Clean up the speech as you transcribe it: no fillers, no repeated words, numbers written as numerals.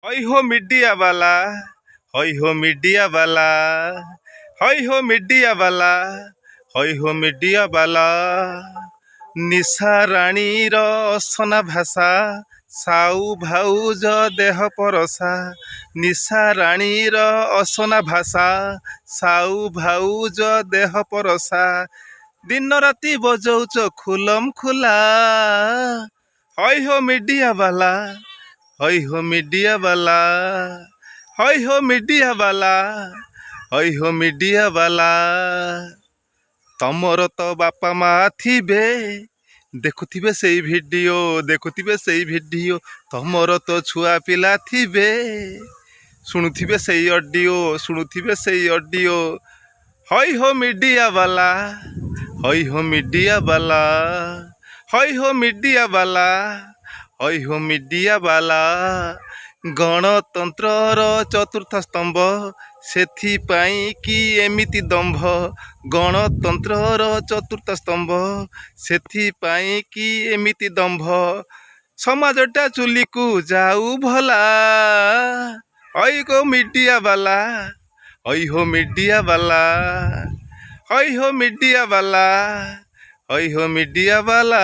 हई हो मीडिया वाला, हई हो मीडिया वाला, हई हो मीडिया वाला, हई हो मीडिया वाला। निशा राणीर असना भाषा, साउ भाउज देह परसा। निशा राणीर असना भाषा, साउ भाउज देह परसा। दिन राति बजौच खुलम खुला, हई हो मीडिया वाला, हई हो मीडिया वाला, हई हो मीडिया वाला, हई हो मीडिया वाला। तमर तो बापा माँ थिबे, देखुथिबे सेई भिडियो, देखुथिबे सेई भिडियो। तमर तो छुआ पिला थिबे, शुणुथिबे सेई ऑडियो, शुणुथिबे सेई ऑडियो। हई हो मीडिया वाला, हई हो मीडिया वाला, हई हो मीडिया वाला, हई हो मीडिया वाला। गणतंत्रर चतुर्थ स्तंभ, सेथिपाई कि एमिति दंभ। गणतंत्रर चतुर्थ स्तंभ, सेथिपाई कि एमिति दंभ। समाजटा चुलीकु जाऊ भला, हई हो मीडिया वाला, हई हो मीडिया वाला, हई हो मीडिया वाला, हई हो मीडिया वाला।